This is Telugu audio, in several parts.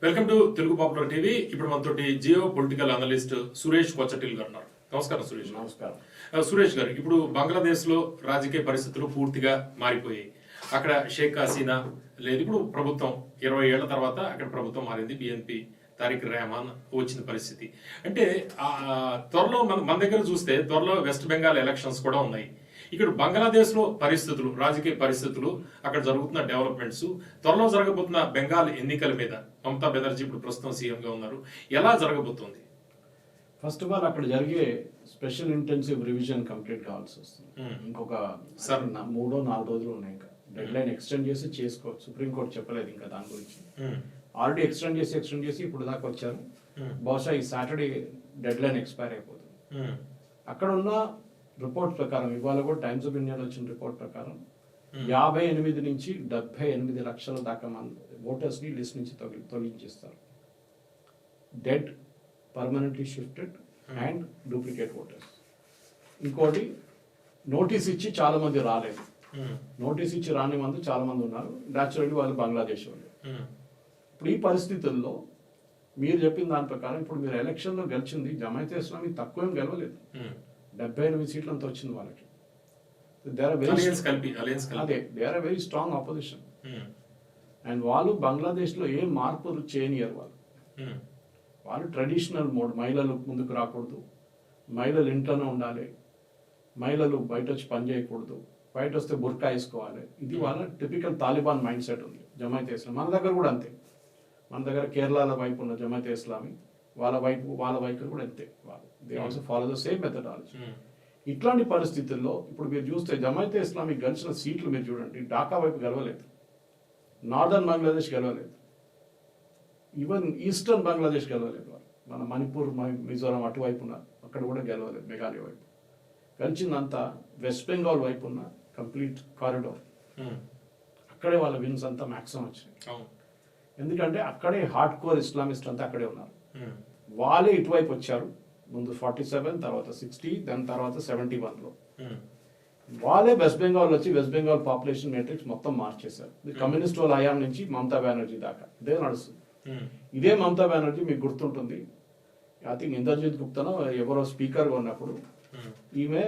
Welcome to Telugu popular TV. ఇప్పుడు మనతోటి జియో పొలిటికల్ అనలిస్ట్ సురేష్ కొచ్చటిల్ గారు ఉన్నారు. నమస్కారం సురేష్. నమస్కారం. సురేష్ గారు, ఇప్పుడు బంగ్లాదేశ్ లో రాజకీయ పరిస్థితులు పూర్తిగా మారిపోయాయి. అక్కడ షేక్ హసీనా లేదు, ఇప్పుడు ప్రభుత్వం 20 ఏళ్ల తర్వాత అక్కడ ప్రభుత్వం మారింది. బిఎన్పి తారిక్ రెహమాన్ వచ్చిన పరిస్థితి అంటే త్వరలో మన దగ్గర చూస్తే త్వరలో వెస్ట్ బెంగాల్ ఎలక్షన్స్ కూడా ఉన్నాయి. ఇక్కడ బంగ్లాదేశ్ లో పరిస్థితులు, రాజకీయ పరిస్థితులు, అక్కడ జరుగుతున్న డెవలప్మెంట్స్, త్వరలో జరగబోతున్న బెంగాల్ ఎన్నికల మీద మమతా బెనర్జీ ఇప్పుడు ప్రస్తుతం సీఎం గా ఉన్నారు, ఎలా జరగబోతోంది? ఫస్ట్ ఆఫ్ ఆల్ అక్కడ జరిగే స్పెషల్ ఇంటెన్సివ్ రివిజన్ కంప్లీట్ కావాల్సి వస్తుంది. ఇంకొక 3-4 రోజులు ఉన్నాయి. ఇంకా డెడ్ లైన్ ఎక్స్టెండ్ చేసి చేసుకోవచ్చు. సుప్రీంకోర్టు చెప్పలేదు ఇంకా దాని గురించి. ఆల్రెడీ ఎక్స్టెండ్ చేసి ఇప్పుడు దాకా వచ్చారు. బహుశా ఈ సాటర్డే డెడ్ లైన్ ఎక్స్పైర్ అయిపోతుంది. అక్కడ ఉన్న రిపోర్ట్ ప్రకారం, ఇవాళ కూడా టైమ్స్ ఆఫ్ ఇండియాలో వచ్చిన రిపోర్ట్ ప్రకారం 58 నుంచి 78 లక్షల దాకా ఓటర్స్ ని లిస్ట్ నుంచి తొలగించేస్తారు. Dead, permanently shifted and duplicate voters. ఇంకోటి, నోటీస్ ఇచ్చి చాలా మంది రాలేదు. నోటీస్ ఇచ్చి రాని మంది చాలా మంది ఉన్నారు. న్యాచురల్లీ వాళ్ళు బంగ్లాదేశ్ వాళ్ళు. ఇప్పుడు ఈ పరిస్థితుల్లో మీరు చెప్పిన దాని ప్రకారం ఇప్పుడు మీరు ఎలక్షన్ లో గెలిచింది జమాయితే ఇస్లామీ తక్కువేం గెలవలేదు. 78 సీట్లు అంత వచ్చింది వాళ్ళకి. They are very strong opposition. And వాళ్ళు బంగ్లాదేశ్ లో ఏం మార్పులు చేయనియరు. వాళ్ళు ట్రెడిషనల్ మోడ్, మహిళలు ముందుకు రాకూడదు, మహిళలు ఇంట్లోనే ఉండాలి, మహిళలు బయట వచ్చి పని చేయకూడదు, బయట వస్తే బుర్కా వేసుకోవాలి. ఇది వాళ్ళ టిపికల్ తాలిబాన్ మైండ్ సెట్ ఉంది జమాయితే ఇస్లామీ. మన దగ్గర కూడా అంతే. మన దగ్గర కేరళ వైపు ఉన్న జమాయితే ఇస్లామీ వాళ్ళ వైపు కూడా అంతే. వాళ్ళు they also follow the same methodology. ఇట్లాంటి పరిస్థితుల్లో ఇప్పుడు మీరు చూస్తే జమాయితే ఇస్లామీ గెలిచిన సీట్లు మీరు చూడండి. ఢాకా వైపు గెలవలేదు, నార్దర్న్ బంగ్లాదేశ్ గెలవలేదు, ఈవెన్ ఈస్టర్న్ బంగ్లాదేశ్ గెలవలేదు. వాళ్ళు మన మణిపూర్, మిజోరాం అటువైపు ఉన్న అక్కడ కూడా గెలవలేదు. మేఘాలయ వైపు గెలిచిందంతా వెస్ట్ బెంగాల్ వైపు ఉన్న కంప్లీట్ కారిడోర్. అక్కడే వాళ్ళ విన్స్ అంతా మ్యాక్సిమం వచ్చినాయి. ఎందుకంటే అక్కడే హార్డ్ కోర్ ఇస్లామిస్ట్ అంతా అక్కడే ఉన్నారు. వాళ్ళే ఇటువైపు వచ్చారు. ముందు 47, తర్వాత 60, దాని తర్వాత 71లో వాళ్ళే వెస్ట్ బెంగాల్ వచ్చి వెస్ట్ బెంగాల్ పాపులేషన్ మెట్రిక్స్ మొత్తం మార్చేశారు. కమ్యూనిస్ట్ వాళ్ళ హయాం నుంచి మమతా బెనర్జీ దాకా ఇదే నడుస్తుంది. ఇదే మమతా బెనర్జీ మీకు గుర్తుంటుంది, ఐ థింక్ ఇంద్రజిత్ గుప్తానో ఎవరో స్పీకర్గా ఉన్నప్పుడు ఈమె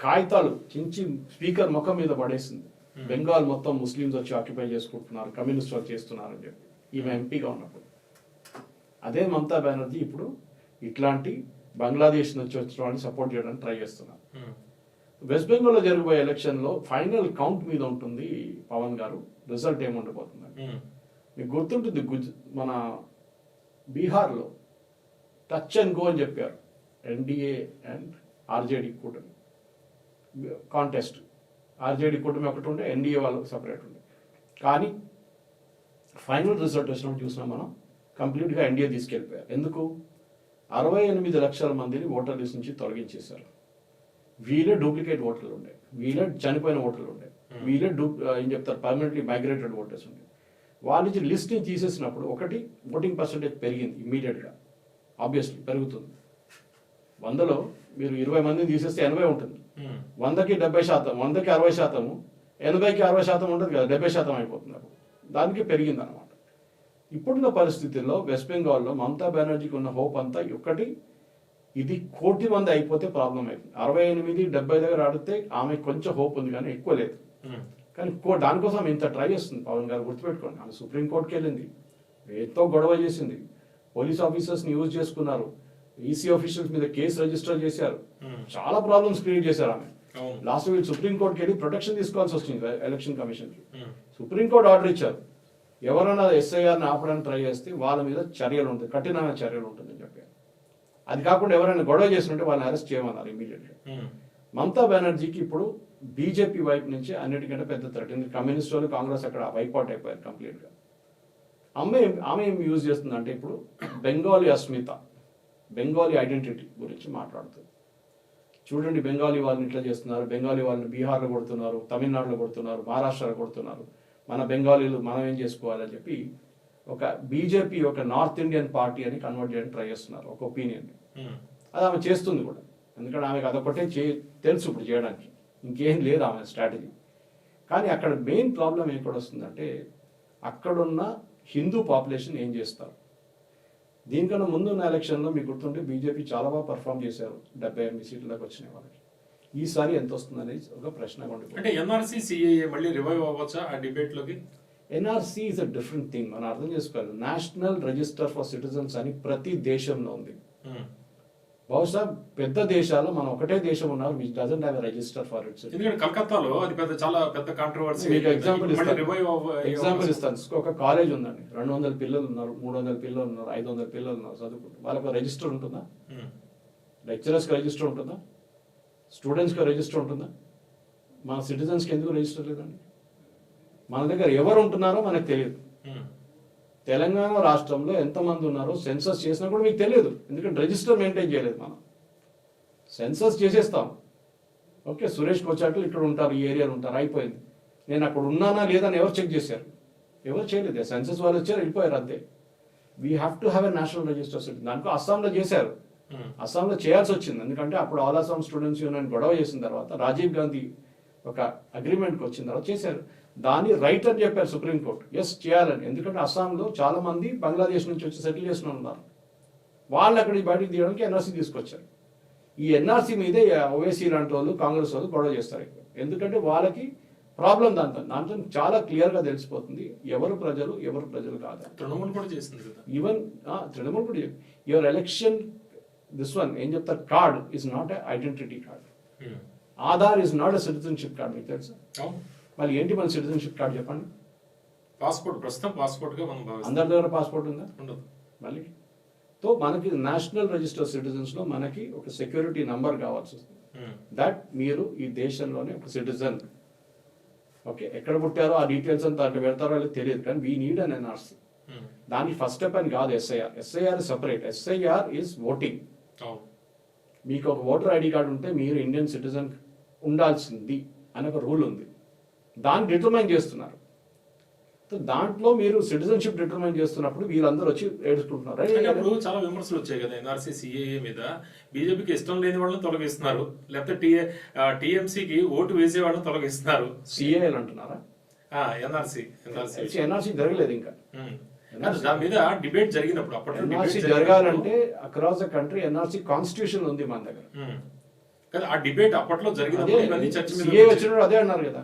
కాగితాలు చించి స్పీకర్ ముఖం మీద పడేసింది. బెంగాల్ మొత్తం ముస్లింస్ వచ్చి ఆక్యుపై చేసుకుంటున్నారు, కమ్యూనిస్ట్ వాళ్ళు చేస్తున్నారు అని చెప్పి ఈమె ఎంపీగా ఉన్నప్పుడు. అదే మమతా బెనర్జీ ఇప్పుడు ఇట్లాంటి బంగ్లాదేశ్ నుంచి వచ్చిన వాళ్ళని సపోర్ట్ చేయడానికి ట్రై చేస్తున్నారు. వెస్ట్ బెంగాల్లో జరిగిపోయే ఎలక్షన్లో ఫైనల్ కౌంట్ మీద ఉంటుంది పవన్ గారు, రిజల్ట్ ఏముండబోతుంది. మీకు గుర్తుంటుంది, మన బీహార్లో టచ్ అండ్ గో అని చెప్పారు. ఎన్డీఏ అండ్ ఆర్జేడీ కూటమి కాంటెస్ట్. ఆర్జేడీ కూటమి ఒకటి ఉండే, ఎన్డీఏ వాళ్ళు సపరేట్ ఉండే. కానీ ఫైనల్ రిజల్ట్ వచ్చినప్పుడు చూసినా మనం కంప్లీట్గా ఎన్డీఏ తీసుకెళ్ళిపోయారు. ఎందుకు? 68 లక్షల మందిని ఓటర్ లిస్ట్ నుంచి తొలగించేశారు. వీళ్ళే డూప్లికేట్ ఓటర్లు ఉండే, వీళ్ళే చనిపోయిన ఓటర్లు ఉండే, వీళ్ళే ఏం చెప్తారు పర్మనెంట్లీ మైగ్రేటెడ్ ఓటర్స్ ఉండే. వాళ్ళ నుంచి లిస్ట్ని తీసేసినప్పుడు ఒకటి ఓటింగ్ పర్సెంటేజ్ పెరిగింది ఇమ్మీడియట్గా. ఆబ్వియస్లీ పెరుగుతుంది. 100లో మీరు 20 మందిని తీసేస్తే 80 ఉంటుంది. 100కి 70%, 100కి 60%, 80కి 60% ఉంటుంది కదా, 70% అయిపోతుంది. అప్పుడు దానికి పెరిగింది అనమాట. ఇప్పుడున్న పరిస్థితుల్లో వెస్ట్ బెంగాల్లో మమతా బెనర్జీకి ఉన్న హోప్ అంతా ఒకటి, ఇది 1 కోటి మంది అయిపోతే ప్రాబ్లం అవుతుంది. 68, 70 దగ్గర ఆడితే ఆమె కొంచెం హోప్ ఉంది, కానీ ఎక్కువ లేదు. కానీ దానికోసం ఇంత ట్రై చేస్తుంది పవన్ గారు, గుర్తుపెట్టుకోండి. ఆమె సుప్రీంకోర్టుకి వెళ్ళింది, ఎంతో గొడవ చేసింది, పోలీస్ ఆఫీసర్స్ని యూజ్ చేసుకున్నారు, ఈసీ ఆఫీషియల్స్ మీద కేసు రిజిస్టర్ చేశారు, చాలా ప్రాబ్లమ్స్ క్రియేట్ చేశారు ఆమె. లాస్ట్ వీక్ సుప్రీంకోర్టుకి వెళ్ళి ప్రొటెక్షన్ తీసుకోవాల్సి వచ్చింది ఎలక్షన్ కమిషన్కి. సుప్రీంకోర్టు ఆర్డర్ ఇచ్చారు, ఎవరైనా ఎస్ఐఆర్ని ఆపడానికి ట్రై చేస్తే వాళ్ళ మీద చర్యలు ఉంటుంది, కఠినమైన చర్యలు ఉంటుందని చెప్పారు. అది కాకుండా ఎవరైనా గొడవ చేస్తుంటే వాళ్ళని అరెస్ట్ చేయమన్నారు ఇమీడియట్గా. మమతా బెనర్జీకి ఇప్పుడు బీజేపీ వైపు నుంచి అన్నిటికంటే పెద్ద థ్రెట్. కమ్యూనిస్ట్ వాళ్ళు, కాంగ్రెస్ అక్కడ వైపౌట్ అయిపోయారు కంప్లీట్గా. ఆమె ఏం యూజ్ చేస్తుందంటే ఇప్పుడు బెంగాలీ అస్మిత, బెంగాలీ ఐడెంటిటీ గురించి మాట్లాడుతుంది. చూడండి, బెంగాలీ వాళ్ళని ఇట్లా చేస్తున్నారు, బెంగాలీ వాళ్ళని బీహార్లో కొడుతున్నారు, తమిళనాడులో కొడుతున్నారు, మహారాష్ట్రలో కొడుతున్నారు, మన బెంగాలీలు మనం ఏం చేసుకోవాలని చెప్పి ఒక బీజేపీ ఒక నార్త్ ఇండియన్ పార్టీ అని కన్వర్ట్ చేయడానికి ట్రై చేస్తున్నారు, ఒక ఒపీనియన్. అది ఆమె చేస్తుంది కూడా, ఎందుకంటే ఆమెకు అదొకటే తెలుసు ఇప్పుడు చేయడానికి, ఇంకేం లేదు ఆమె స్ట్రాటజీ. కానీ అక్కడ మెయిన్ ప్రాబ్లం ఎక్కడ వస్తుందంటే అక్కడున్న హిందూ పాపులేషన్ ఏం చేస్తారు. దీనికన్నా ముందు ఉన్న ఎలక్షన్లో మీకు గుర్తుంటే బీజేపీ చాలా బాగా పర్ఫామ్ చేశారు, 78 సీట్లకు వచ్చినాయి వాళ్ళకి. ఈసారి ఎంత వస్తుంది అనేది ఒక ప్రశ్న ఉండిపోయింది. అంటే ఎన్ఆర్సీ సిఏఏ మళ్ళీ రివైవ్ అవ్వచ్చా ఆ డిబేట్ లోకి? NRC is a different thing, మనం అర్థం చేసుకోవాలి. నేషనల్ రిజిస్టర్ ఫర్ సిటిజన్స్ అని ప్రతి దేశంలో ఉంది. బహుశా పెద్ద దేశాల్లో మనం ఒకటే దేశం ఉన్నారు which doesn't have a register for it's. ఎందుకంటే కలకత్తాలో అది చాలా పెద్ద కాంట్రవర్సీ. మీకు ఎగ్జాంపుల్ ఇస్తాను. ఒక కాలేజ్ ఉందండి, 200 పిల్లలు ఉన్నారు, 300 పిల్లలు ఉన్నారు, 500 పిల్లలు ఉన్నారు చదువుకుంటారు. వాళ్ళకి రిజిస్టర్ ఉంటుందా? లెక్చరర్స్కి రిజిస్టర్ ఉంటుందా? స్టూడెంట్స్కి రిజిస్టర్ ఉంటుందా? మన సిటిజన్స్కి ఎందుకు రిజిస్టర్ లేదండి? మన దగ్గర ఎవరు ఉంటున్నారో మనకు తెలియదు. తెలంగాణ రాష్ట్రంలో ఎంతమంది ఉన్నారో సెన్సస్ చేసినా కూడా మీకు తెలియదు, ఎందుకంటే రిజిస్టర్ మెయింటైన్ చేయలేదు. మనం సెన్సస్ చేసేస్తాం, ఓకే సురేష్ కొచ్చాట్లు ఇక్కడ ఉంటారు, ఈ ఏరియాలో ఉంటారు, అయిపోయింది. నేను అక్కడ ఉన్నానా లేదా అని ఎవరు చెక్ చేశారు? ఎవరు చేయలేదు. సెన్సస్ వాళ్ళు వచ్చారు, వెళ్ళిపోయారు, అంతే. We have to have a national register. దానికి అస్సాంలో చేశారు, అస్సాంలో చేయాల్సి వచ్చింది. ఎందుకంటే అప్పుడు ఆల్ అస్సాం స్టూడెంట్స్ యూనియన్ గొడవ చేసిన తర్వాత రాజీవ్ గాంధీ ఒక అగ్రిమెంట్కి వచ్చిన తర్వాత చేశారు. దాన్ని రైట్ అని చెప్పారు సుప్రీంకోర్టు, ఎస్ చేయాలని. ఎందుకంటే అస్సాంలో చాలా మంది బంగ్లాదేశ్ నుంచి వచ్చి సెటిల్ చేసిన ఉన్నారు, వాళ్ళు అక్కడికి బయటికి తీయడానికి ఎన్ఆర్సీ తీసుకొచ్చారు. ఈ ఎన్ఆర్సీ మీదే ఓవైసీ లాంటి వాళ్ళు, కాంగ్రెస్ వాళ్ళు గొడవ చేస్తారు. ఎందుకంటే వాళ్ళకి ప్రాబ్లం దాంట్లో చాలా క్లియర్గా తెలిసిపోతుంది ఎవరు ప్రజలు కాదు. తృణమూల్ కూడా చేసింది కదా, ఈవెన్ తృణమూల్ కూడా యువర్ ఎలక్షన్ దిస్ వన్ ఏం చెప్తారు, card is not a identity card, Aadhaar is not a citizenship card. మీకు తెలుసా? మళ్ళీ ఏంటి మన సిటిజన్షిప్ కార్డ్ చెప్పండి? పాస్పోర్ట్. ప్రస్తుతం పాస్పోర్ట్ గా మనం అందరి దగ్గర పాస్పోర్ట్ ఉందా? ఉండదు. మళ్ళీ మనకి నేషనల్ రిజిస్టర్ సిటిజన్స్ లో మనకి ఒక సెక్యూరిటీ నంబర్ కావాల్సి వస్తుంది, దట్ మీరు ఈ దేశంలోనే ఒక సిటిజన్. ఓకే, ఎక్కడ పుట్టారో ఆ డీటెయిల్స్ అంతా అట్లా పెడతారో అనేది తెలియదు, కానీ వీ నీడ్ అన్ ఎన్ఆర్సీ. దానికి ఫస్ట్ స్టెప్ అని కాదు SIR. SIR separate. SIR is voting. మీకు ఒక ఓటర్ ఐడి కార్డు ఉంటే మీరు ఇండియన్ సిటిజన్ ఉండాల్సింది అని ఒక రూల్ ఉంది, దాన్ని డిటర్మైన్ చేస్తున్నారు. దాంట్లో మీరు సిటిజన్షిప్ డిటర్మైన్ చేస్తున్నప్పుడు వీళ్ళందరూ వచ్చి ఏడుచుకుంటున్నారు. చాలా విమర్శలు వచ్చాయి కదా ఎన్ఆర్సీ సిఏఏ మీద. బీజేపీకి ఇష్టం లేని వాళ్ళని తొలగిస్తున్నారు, లేకపోతే టీఎంసీకి ఓటు వేసే వాళ్ళని తొలగిస్తున్నారు. సిఏఏలు అంటున్నారా? ఎన్ఆర్సీ జరగలేదు ఇంకా. దాని మీద డిబేట్ జరిగినప్పుడు అప్పట్లో ఎన్ఆర్సీ జరగాలంటే across the country NRC constitution ఉంది మన దగ్గర. ఆ డిబేట్ అప్పట్లో జరిగినప్పుడు సిఏ వచ్చినప్పుడు అదే అన్నారు కదా.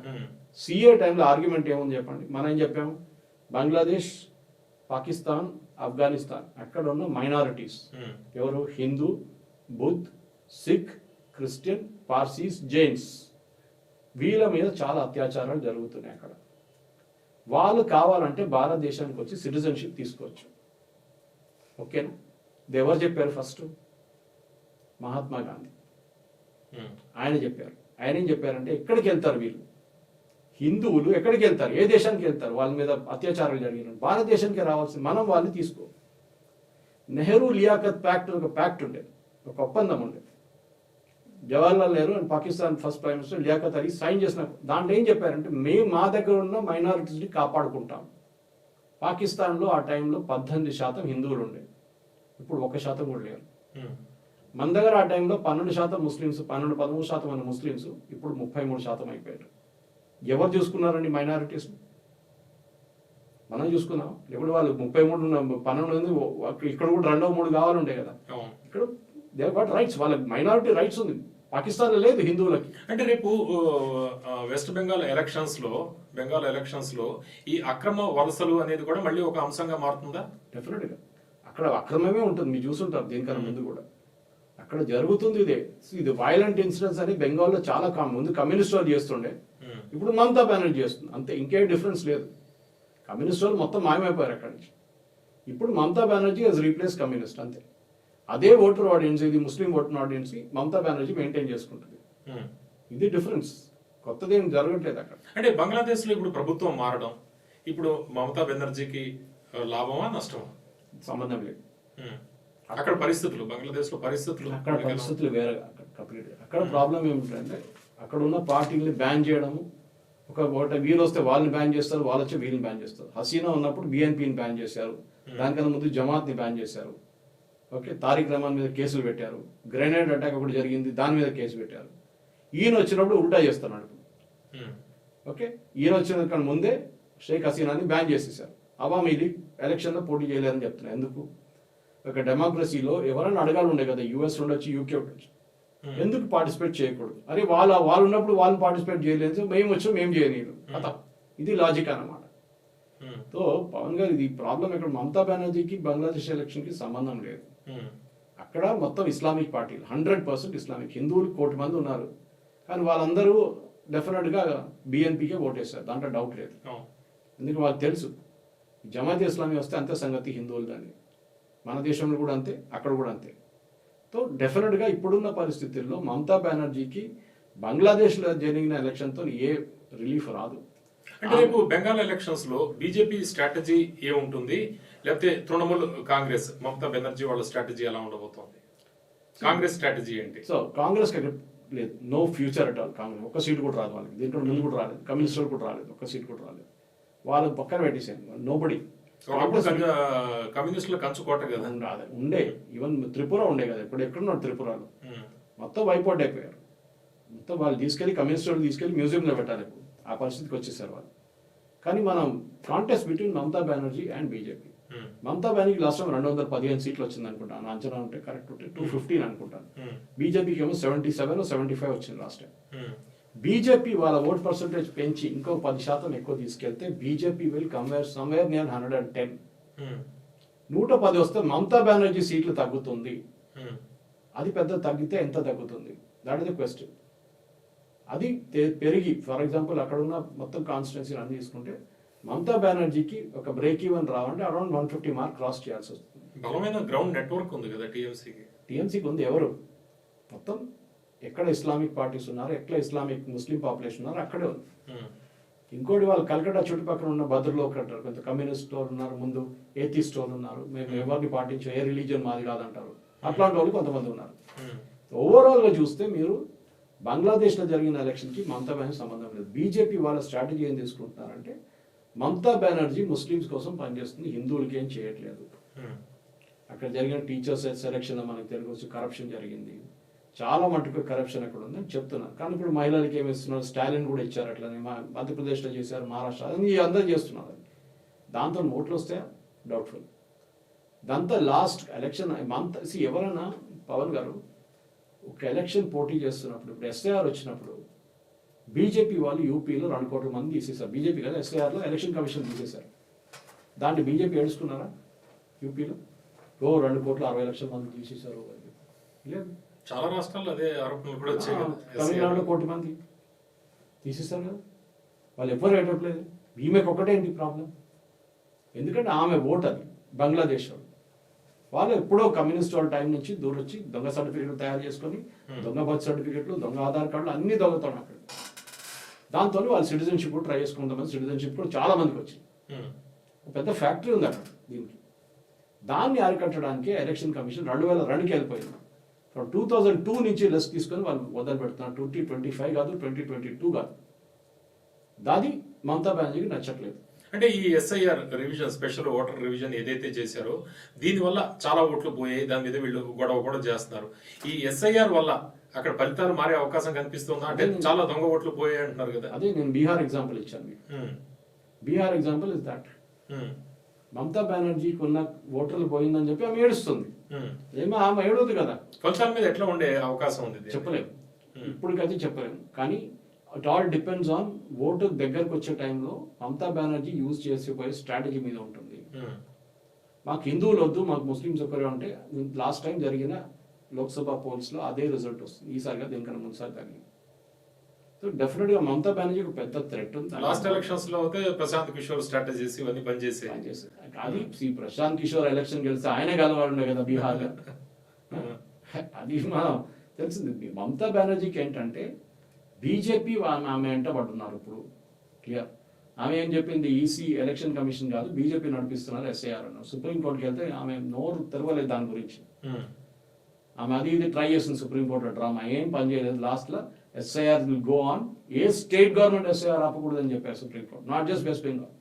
సిఏ టైంలో ఆర్గ్యుమెంట్ ఏముంది చెప్పండి? మనం ఏం చెప్పాము? బంగ్లాదేశ్, పాకిస్తాన్, ఆఫ్ఘనిస్తాన్ అక్కడ ఉన్న మైనారిటీస్ ఎవరు? హిందూ, బుద్ధ్, సిక్, క్రిస్టియన్, పార్సీస్, జైన్స్, వీళ్ళ మీద చాలా అత్యాచారాలు జరుగుతున్నాయి అక్కడ. వాళ్ళు కావాలంటే భారతదేశానికి వచ్చి సిటిజన్షిప్ తీసుకోవచ్చు. ఓకేనా? ఎవరు చెప్పారు ఫస్ట్? మహాత్మా గాంధీ. ఆయన చెప్పారు. ఆయన ఏం చెప్పారంటే ఎక్కడికి వెళ్తారు వీళ్ళు హిందువులు, ఎక్కడికి వెళ్తారు, ఏ దేశానికి వెళ్తారు, వాళ్ళ మీద అత్యాచారాలు జరిగిన భారతదేశానికి రావాల్సింది, మనం వాళ్ళని తీసుకో. నెహ్రూ లియాఖత్ ప్యాక్ట్ ఒక ప్యాక్ట్ ఉండేది, ఒక ఒప్పందం ఉండేది. Jawaharlal Nehru and Pakistan first prime minister Liaquat Ali sign చేసిన దాంట్లో ఏం చెప్పారంటే మేము మా దగ్గర ఉన్న మైనారిటీస్ని కాపాడుకుంటాం. పాకిస్తాన్లో ఆ టైంలో 18% హిందువులు ఉండేది, ఇప్పుడు 1% కూడా లేరు. మన దగ్గర ఆ టైంలో 12% ముస్లిమ్స్, 13% అన్న ముస్లిమ్స్ ఇప్పుడు 33% అయిపోయారు. ఎవరు చూసుకున్నారండి మైనారిటీస్? మనం చూసుకున్నాం. ఇప్పుడు వాళ్ళు 33, 12 ఇక్కడ కూడా 2, 3 కావాలండే కదా. ఇక్కడ దే గాట్ రైట్స్, వాళ్ళకి మైనారిటీ రైట్స్ ఉంది. పాకిస్తాన్లో లేదు హిందువులకి. అంటే రేపు వెస్ట్ బెంగాల్ ఎలక్షన్స్ లో ఈ అక్రమ వలసలు అనేది కూడా మళ్ళీ ఒక అంశంగా మారుతుందా? డెఫినెట్ గా అక్కడ అక్రమమే ఉంటుంది, మీరు చూసుంటారు. దీనికన్నా ముందు కూడా అక్కడ జరుగుతుంది ఇది వైలెంట్ ఇన్సిడెంట్స్ అని బెంగాల్లో చాలా ముందు కమ్యూనిస్ట్ వాళ్ళు చేస్తుండే, ఇప్పుడు మమతా బెనర్జీ చేస్తుంది, అంతే. ఇంకే డిఫరెన్స్ లేదు. కమ్యూనిస్ట్ వాళ్ళు మొత్తం మాయమైపోయారు అక్కడి నుంచి. ఇప్పుడు Mamata Banerjee has replace communist, అంతే. అదే ఓటర్ ఆడియన్స్, ఇది Muslim voter audience Mamata Banerjee maintain చేసుకుంటుంది. ఇది డిఫరెన్స్, కొత్తది ఏం జరగట్లేదు అక్కడ. అంటే బంగ్లాదేశ్ లో ఇప్పుడు ప్రభుత్వం మారడం ఇప్పుడు మమతా బెనర్జీకి లాభమా నష్టమా? సంబంధం లేదు. అక్కడ పరిస్థితులు, బంగ్లాదేశ్ లో పరిస్థితులు వేరే. అక్కడ ప్రాబ్లం ఏమిటంటే అక్కడ ఉన్న పార్టీని బ్యాన్ చేయడము, వీళ్ళు వస్తే వాళ్ళని బ్యాన్ చేస్తారు, వాళ్ళు వచ్చి వీళ్ళని బ్యాన్ చేస్తారు. హసీనా ఉన్నప్పుడు బిఎన్పిని బ్యాన్ చేశారు, దానికన్నా ముందు జమాత్ని బ్యాన్ చేశారు. ఓకే, తారిక్ రహమాన్ మీద కేసులు పెట్టారు. గ్రెనేడ్ అటాక్ ఒకటి జరిగింది, దాని మీద కేసు పెట్టారు. ఈయన వచ్చినప్పుడు ఉల్టా చేస్తున్నాడు. ఓకే, ఈయన వచ్చిన ముందే షేక్ హసీనాని బ్యాన్ చేసేసారు. అవామీ లీగ్ ఎలక్షన్లో పోటీ చేయలేదని చెప్తున్నారు. ఎందుకు? ఒక డెమోక్రసీలో ఎవరైనా అడగాలి ఉండే కదా, యూఎస్ ఉండొచ్చు, యూకే ఉండొచ్చు, ఎందుకు పార్టిసిపేట్ చేయకూడదు? అరే వాళ్ళు ఉన్నప్పుడు వాళ్ళని పార్టిసిపేట్ చేయలేదు, మేము వచ్చాం మేము చేయలేదు కథ. ఇది లాజిక్ అన్నమాట. సో పవన్ గారు ఇది ప్రాబ్లం ఇక్కడ మమతా బెనర్జీకి బంగ్లాదేశ్ ఎలక్షన్కి సంబంధం లేదు. అక్కడ మొత్తం ఇస్లామిక్ పార్టీలు 100% ఇస్లామిక్, హిందువులు 1 కోటి మంది ఉన్నారు, కానీ వాళ్ళందరూ డెఫినెట్గా బిఎన్పీకే ఓటేస్తారు, దాంట్లో డౌట్ లేదు. ఎందుకంటే వాళ్ళకి తెలుసు జమాత్ ఇస్లామీ వస్తే అంతే సంగతి హిందువులు దాన్ని, మన దేశంలో కూడా అంతే, అక్కడ కూడా అంతే. సో డెఫినెట్గా ఇప్పుడున్న పరిస్థితుల్లో మమతా బెనర్జీకి బంగ్లాదేశ్లో జరిగిన ఎలక్షన్తో ఏ రిలీఫ్ రాదు. అంటే రేపు బెంగాల్ ఎలక్షన్స్ లో బీజేపీ స్ట్రాటజీ ఏముంటుంది, లేకపోతే తృణమూల్ కాంగ్రెస్ మమతా బెనర్జీ వాళ్ళ స్ట్రాటజీ ఎలా ఉండబోతోంది? కాంగ్రెస్ స్ట్రాటజీ ఏంటి? సో కాంగ్రెస్ లేదు, no future at all. Congress ఒక్క సీట్ కూడా రాదు వాళ్ళకి, దీంట్లో ముందు కూడా రాలేదు, కమ్యూనిస్టులు కూడా రాలేదు, ఒక్క సీట్ కూడా రాలేదు. వాళ్ళు పక్కన పెట్టేసాను, నోబడి. కమ్యూనిస్టుల కంచుకోట కదా ఉండే, ఈవెన్ త్రిపుర ఉండే కదా, ఇప్పుడు ఎక్కడున్నారు త్రిపురలో, మొత్తం వైపౌట్ అయిపోయారు. మొత్తం వాళ్ళు తీసుకెళ్లి కమ్యూనిస్టులు తీసుకెళ్లి మ్యూజియంలో పెట్టాలి, ఇప్పుడు ఆ పరిస్థితికి వచ్చేసారు వాళ్ళు. కానీ మనం contest between Mamata Banerjee and BJP. Mamata Banerjee last time 215 సీట్లు వచ్చింది అనుకుంటాను, నా అంచనా ఉంటే కరెక్ట్ ఉంటే 215 అనుకుంటాను. బీజేపీకి ఏమో 77 75 వచ్చింది లాస్ట్ టైం. బీజేపీ వాళ్ళ ఓట్ పర్సంటేజ్ పెంచి ఇంకో 10% ఎక్కువ తీసుకెళ్తే బీజేపీ విల్ సమ్వేర్ నియర్ 110. 110 వస్తే మమతా బెనర్జీ సీట్లు తగ్గుతుంది. అది పెద్ద తగ్గితే ఎంత తగ్గుతుంది, దాట్ ఇస్ ద క్వశ్చన్. అది పెరిగి ఫర్ ఎగ్జాంపుల్ అక్కడ ఉన్న మొత్తం కాన్స్టిట్యున్సీ అన్ని తీసుకుంటే మమతా బెనర్జీకి ఒక బ్రేక్ ఈవెన్ రావాలంటే అరౌండ్ 150 మార్క్ క్రాస్ చేయాల్సి వస్తుంది. బలమైన గ్రౌండ్ నెట్వర్క్ ఉంది కదా టీఎంసీకి ఉంది. ఎవరు మొత్తం ఎక్కడ ఇస్లామిక్ పార్టీస్ ఉన్నారు, ఎక్కడ ఇస్లామిక్ ముస్లిం పాపులేషన్ ఉన్నారు, అక్కడే ఉంది. ఇంకోటి వాళ్ళు కల్కటా చుట్టుపక్కల ఉన్న భద్రలో ఒకటారు, కొంత కమ్యూనిస్ట్ వాళ్ళు ఉన్నారు, ముందు ఏథిస్ట్ వాళ్ళు ఉన్నారు, మేము ఎవరిని పాటించే ఏ రిలీజియన్ మాది కాదంటారు, అట్లాంటి వాళ్ళు కొంతమంది ఉన్నారు. ఓవరాల్ గా చూస్తే మీరు బంగ్లాదేశ్లో జరిగిన ఎలక్షన్కి మమతా బెనర్జీ సంబంధం లేదు. బీజేపీ వాళ్ళ స్ట్రాటజీ ఏం తీసుకుంటున్నారంటే మమతా బెనర్జీ ముస్లిమ్స్ కోసం పనిచేస్తుంది, హిందువులకి ఏం చేయట్లేదు. అక్కడ జరిగిన టీచర్స్ సెలక్షన్ మనకు తెలుగు కరప్షన్ జరిగింది, చాలా మటుకు కరప్షన్ అక్కడ ఉందని చెప్తున్నారు. కానీ ఇప్పుడు మహిళలకి ఏమి ఇస్తున్నారు, స్టాలిన్ కూడా ఇచ్చారు, అట్లనే మధ్యప్రదేశ్లో చేశారు, మహారాష్ట్ర, అది అందరూ చేస్తున్నారు. దాంతో ఓట్లు వస్తే డౌట్ఫుల్. దాంతో లాస్ట్ ఎలక్షన్ ఎవరైనా పవన్ గారు ఒక ఎలక్షన్ పోటీ చేస్తున్నప్పుడు, ఇప్పుడు ఎస్ఐఆర్ వచ్చినప్పుడు బీజేపీ వాళ్ళు యూపీలో 2 కోట్ల మంది తీసేశారు. బీజేపీ కదా ఎస్ఐఆర్లో ఎలక్షన్ కమిషన్ తీసేశారు. దాన్ని బీజేపీ ఏడుచుకున్నారా? యూపీలో 2,60,00,000 మంది తీసేశారు. లేదు, చాలా రాష్ట్రాల్లో అదే ఆరోపణలు కూడా వచ్చాయి. తమిళనాడులో 1 కోటి మంది తీసేస్తారు కదా, వాళ్ళు ఎవ్వరు ఏడవట్లేదు. ఈమెకు ఒకటేంటి ప్రాబ్లం? ఎందుకంటే ఆమె ఓట్ అది బంగ్లాదేశ్ వాళ్ళు ఎప్పుడో కమ్యూనిస్ట్ వాళ్ళ టైం నుంచి దూరొచ్చి దొంగ సర్టిఫికెట్లు తయారు చేసుకొని దొంగ బర్త్ సర్టిఫికెట్లు, దొంగ ఆధార్ కార్డులు అన్ని దొంగతాడు అక్కడ. దాంతో వాళ్ళు సిటిజన్షిప్ కూడా ట్రై చేసుకుంటామని, సిటిజన్షిప్ కూడా చాలా మందికి వచ్చింది. పెద్ద ఫ్యాక్టరీ ఉంది అక్కడ దీనికి. దాన్ని అరికట్టడానికి ఎలక్షన్ కమిషన్ 2002కి వెళ్ళిపోయింది. 2002 నుంచి లెస్ తీసుకొని వాళ్ళు మొదలు పెడుతున్నారు. 2025 కాదు, 2022 కాదు. దాది మమతా బెనర్జీకి నచ్చట్లేదు. అంటే ఈ SIR revision, special voter revision ఏదైతే చేశారో దీనివల్ల చాలా ఓట్లు పోయాయి, దాని మీద వీళ్ళు గొడవ కూడా చేస్తున్నారు. ఈ ఎస్ఐఆర్ వల్ల అక్కడ ఫలితాలు మారే అవకాశం కనిపిస్తుందా? అంటే చాలా దొంగ ఓట్లు పోయాయి అంటున్నారు కదా. అదే నేను బీహార్ ఎగ్జాంపుల్ ఇచ్చాను. Bihar example is that. Mamata బెనర్జీకి ఉన్న ఓటర్లు పోయిందని చెప్పి ఆమె ఏడుస్తుంది. ఏమో ఆమె ఏడవదు కదా. ఫలితాల మీద ఎట్లా ఉండే అవకాశం ఉంది చెప్పలేము, ఇప్పటికైతే చెప్పలేము. కానీ it all depends on vote దగ్గరకు వచ్చే టైంలో మమతా బెనర్జీ యూజ్ చేసిపోయే స్ట్రాటజీ మీద ఉంటుంది. మాకు హిందువులు వద్దు, మాకు ముస్లింస్ ఒకరే ఉంటే లాస్ట్ టైం జరిగిన లోక్సభ పోల్స్ లో అదే రిజల్ట్ వస్తుంది. ఈసారిగా దీనికన్నా ముందుసారి తగ్గింది. సో డెఫినెట్ గా మమతా బెనర్జీకి పెద్ద థ్రెట్ ఉంది. లాస్ట్ ఎలక్షన్స్ లో అయితే ప్రశాంత్ కిషోర్ స్ట్రాటజీస్ ఇవన్నీ పనిచేసాయి. అది ప్రశాంత్ కిషోర్ ఎలక్షన్ గెలిస్తే ఆయనే గెలవాడు కదా బీహార్ లో. అది మనం తెలిసింది. మమతా బెనర్జీకి ఏంటంటే బీజేపీ ఆమె వెంట పడుతున్నారు ఇప్పుడు క్లియర్. ఆమె ఏం చెప్పింది, ఈసీ ఎలక్షన్ కమిషన్ కాదు బీజేపీ నడిపిస్తున్నారు ఎస్ఐఆర్ అన్నారు. సుప్రీంకోర్టుకి వెళ్తే ఆమె నోరు తెరవలేదు దాని గురించి. ఆమె అది ఇది ట్రై చేసింది సుప్రీంకోర్టు డ్రామా, ఏం పని చేయలేదు. లాస్ట్ లో ఎస్ఐఆర్ విల్ గో ఆన్. ఏ స్టేట్ గవర్నమెంట్ ఎస్ఐఆర్ ఆపకూడదని చెప్పారు Supreme Court, not just West Bengal,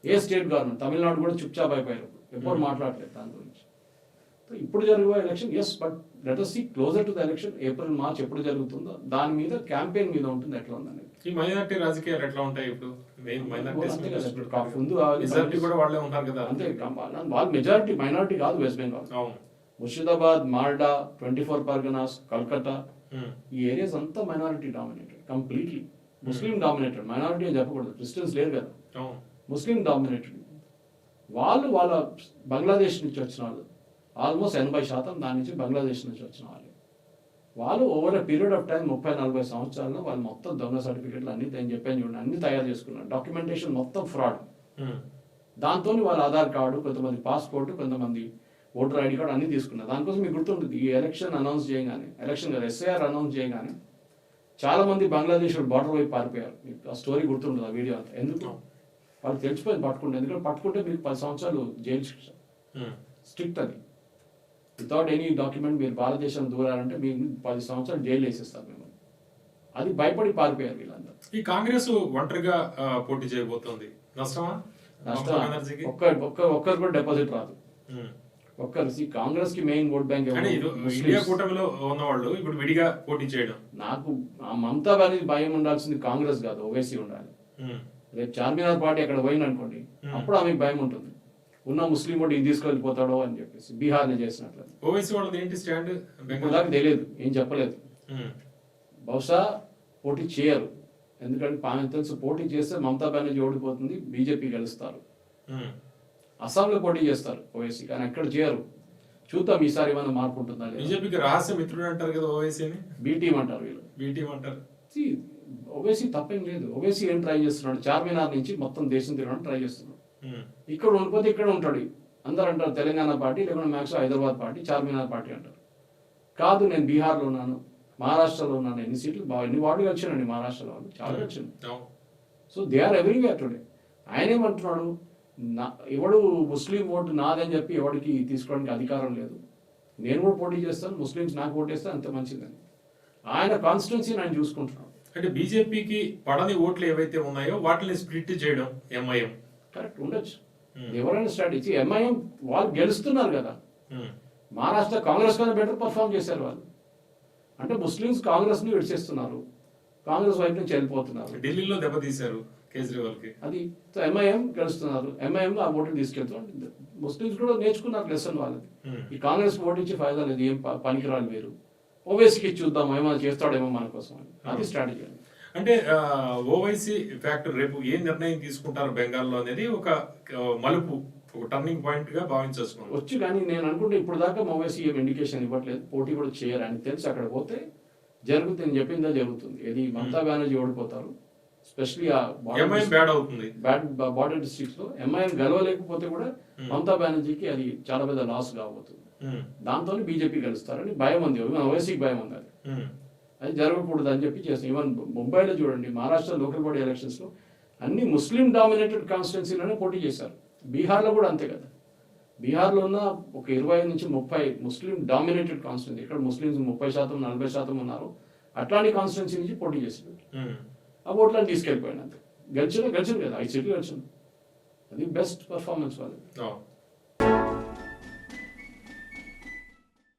ఏ స్టేట్ గవర్నమెంట్. తమిళనాడు కూడా చుప్చాప్ అయిపోయారు, ఎప్పుడు మాట్లాడలేదు దాని గురించి. ఇప్పుడు జరిగే elections, but let us see closer to the election, April March ఎప్పుడు జరుగుతుందో దాని మీద క్యాంపెయిన్ మీద ఉంటుంది ఎట్లా ఉందని. ఈ మైనారిటీ రాజకీయాలు ఎట్లా ఉంటాయి ఇప్పుడు? మెయిన్ అంతే కదా, ఇప్పుడు ముందు మెజారిటీ కూడా వాళ్ళే ఉంటారు కదా. అంతే, వాళ్ళు మెజారిటీ, మైనారిటీ కాదు వెస్ట్ బెంగాల్. అవును. ముర్షిదాబాద్, మాల్డా, 24 పర్గనాస్, కల్కత్తా, ఉమ్. ఈ ఏరియాస్ అంతా మైనారిటీ డామినేటెడ్, కంప్లీట్లీ ముస్లిం డామినేటెడ్. మైనారిటీ అని చెప్పకూడదు, క్రిస్టియన్స్ లేరు కదా, అవును. ముస్లిం డామినేటెడ్. వాళ్ళ బంగ్లాదేశ్ నుంచి వచ్చిన వాళ్ళు ఆల్మోస్ట్ 80% దాని నుంచి బంగ్లాదేశ్ నుంచి వచ్చిన వాళ్ళు over a period of time 30-40 సంవత్సరాల్లో వాళ్ళు మొత్తం దొంగ సర్టిఫికెట్లు అన్ని నేను చెప్పాను చూడండి, అన్ని తయారు చేసుకున్నారు. డాక్యుమెంటేషన్ మొత్తం ఫ్రాడ్. దాంతో వాళ్ళ ఆధార్ కార్డు, కొంతమంది పాస్పోర్ట్, కొంతమంది ఓటర్ ఐడి కార్డు అన్ని తీసుకున్నారు. దానికోసం మీకు గుర్తుంటుంది, ఈ ఎలక్షన్ అనౌన్స్ చేయగానే, ఎలక్షన్ కదా SIR అనౌన్స్ చేయగానే చాలా మంది బంగ్లాదేశ్ బార్డర్ వైపు పారిపోయారు. మీకు ఆ స్టోరీ గుర్తుంటుంది, ఆ వీడియో అంతా. ఎందుకు? వాళ్ళు తెలిసిపోయింది పట్టుకుంటే, ఎందుకంటే పట్టుకుంటే మీకు 10 సంవత్సరాలు జైలు శిక్ష, స్ట్రిక్ట్ అది. వితౌట్ ఎనీ డాక్యుమెంట్ మీరు భారతదేశం దూరాలంటే మీకు 10 సంవత్సరాలు జైలు వేసేస్తారు మిమ్మల్ని. అది భయపడి పారిపోయారు వీళ్ళందరూ. ఈ కాంగ్రెస్ ఒంటరిగా పోటీ చేయబోతోంది, నష్టమా? ఒక్కరు కూడా డిపాజిట్ రాదు. ఒక్కరు కాంగ్రెస్ కి మెయిన్ ఓట్ బ్యాంక్ ఇండియా కూటమిలో ఉన్నవాళ్ళు ఇప్పుడు విడిగా పోటీ చేయడం. నాకు మమతా బెనర్జీ భయం ఉండాల్సింది కాంగ్రెస్ కాదు, ఓవైసీ ఉండాలి. రేపు చార్మినార్ పార్టీ అక్కడ పోయింది అనుకోండి, అప్పుడు ఆమెకు భయం ఉంటుంది, ఉన్న ముస్లిం ఓటు ఇది తీసుకెళ్ళిపోతాడో అని చెప్పేసి. బీహార్ లో చేసినట్లు. ఓవైసీ వాళ్ళది ఏంటి స్టాండ్? దాకా తెలియదు, ఏం చెప్పలేదు. బహుశా పోటీ చేయరు, ఎందుకంటే ఆమె తెలుసు పోటీ చేస్తే మమతా బెనర్జీ ఓడిపోతుంది, బీజేపీ గెలుస్తారు. అస్సాంలో పోటీ చేస్తారు ఓవైసీ, కానీ ఎక్కడ చేయరు. చూద్దాం ఈసారి ఏమైనా మార్పు ఉంటుందా. బీజేపీకి రహస్య మిత్రుడు అంటారు కదా ఓవైసీని, బి టీం అంటారు వీళ్ళు. బి టీం అంటారు. ఓవైసీ తప్పేం లేదు. ఓవైసీ ఏం ట్రై చేస్తున్నాడు, చార్మినార్ నుంచి మొత్తం దేశం తిరగడం ట్రై చేస్తున్నాడు. ఇక్కడ ఉండిపోతే ఇక్కడ ఉంటాడు. అందరు అంటారు తెలంగాణ పార్టీ, లేకుంటే max Hyderabad party, Charminar party అంటారు. కాదు, నేను బీహార్లో ఉన్నాను, మహారాష్ట్రలో ఉన్నాను. ఎన్ని సీట్లు ఎన్ని వార్డులు వచ్చానండి మహారాష్ట్రలో, వాళ్ళు చాలా వచ్చింది. So they are everywhere today. ఆయన ఏమంటున్నాడు, ఎవడు ముస్లిం ఓటు నాదని చెప్పి ఎవరికి తీసుకోవడానికి అధికారం లేదు, నేను కూడా పోటీ చేస్తాను, ముస్లిమ్స్ నాకు ఓటేస్తే అంత మంచిదని ఆయన కాన్స్టిట్యున్సీని ఆయన చూసుకుంటున్నాడు. అంటే బీజేపీకి పడని ఓట్లు ఏవైతే ఉన్నాయో వాటిని స్ప్లిట్ చేయడం ఎంఐఎం కరెక్ట్ ఉండొచ్చు, ఎవరైనా స్ట్రాటజీ. ఎంఐఎం వాళ్ళు గెలుస్తున్నారు కదా, మహారాష్ట్ర కాంగ్రెస్ కన్నా బెటర్ పర్ఫామ్ చేశారు వాళ్ళు. అంటే ముస్లిమ్స్ కాంగ్రెస్ ని విడిచేస్తున్నారు, కాంగ్రెస్ వైపు నుంచి వెళ్ళిపోతున్నారు. ఢిల్లీలో దెబ్బతీశారు కేజ్రీవాల్ కి. అది ఎంఐఎం గెలుస్తున్నారు, ఎంఐఎం ఆ ఓట్లు తీసుకెళ్తున్నారు. ముస్లిమ్స్ కూడా నేర్చుకున్నారు లెసన్ వాళ్ళది. ఈ కాంగ్రెస్ ఓటు ఇచ్చి ఫైదా లేదు, ఏం పనికిరాలు వేరు, ఓవైసీకి చూద్దాం ఏమైనా చేస్తాడేమో మన కోసం అని. అది స్ట్రాటజీ. అంటే ఓవైసీ ఫ్యాక్టర్ రేపు ఏ నిర్ణయం తీసుకుంటారు బెంగాల్లో అనేది ఒక మలుపు, ఒక టర్నింగ్ పాయింట్ గా భావించవచ్చు వచ్చు. కానీ నేను అనుకుంటే ఇప్పుడు దాకా ఓవైసీ ఏం ఇండికేషన్ ఇవ్వట్లేదు, పోటీ కూడా చేయరని తెలుసు. అక్కడ పోతే జరుగుతుంది, నేను చెప్పిందా జరుగుతుంది. ఇది మమతా బెనర్జీ ఓడిపోతారు, ఎస్పెషల్లీ ఆ బార్డర్ డిస్ట్రిక్ట్స్ లో. ఎంఐఎం గెలవలేకపోతే కూడా మమతా బెనర్జీకి అది చాలా పెద్ద లాస్ కాబోతుంది. దాంతో బీజేపీ గెలుస్తారని భయం ఉంది, ఓవైసీకి భయం ఉంది. అది జరగకూడదు అని చెప్పి చేస్తాం. ఈవెన్ ముంబైలో చూడండి, మహారాష్ట్ర లోకల్ బాడీ ఎలక్షన్స్ లో అన్ని ముస్లిం డామినేటెడ్ కాన్స్టిట్యున్సీలోనే పోటీ చేశారు. బీహార్లో కూడా అంతే కదా, బీహార్లో ఉన్న ఒక 25 నుంచి 30 ముస్లిం డామినేటెడ్ కాన్స్టిట్యున్సీ, ఇక్కడ ముస్లింస్ 30%, 40% ఉన్నారు. అట్లాంటి కాన్స్టిట్యున్సీ నుంచి పోటీ చేశారు. ఆ ఓట్లను తీసుకెళ్ళిపోయాను అంతే. గెలిచిన కదా, 5 సీట్లు గెలిచింది. అది బెస్ట్ పర్ఫార్మెన్స్ వాళ్ళు.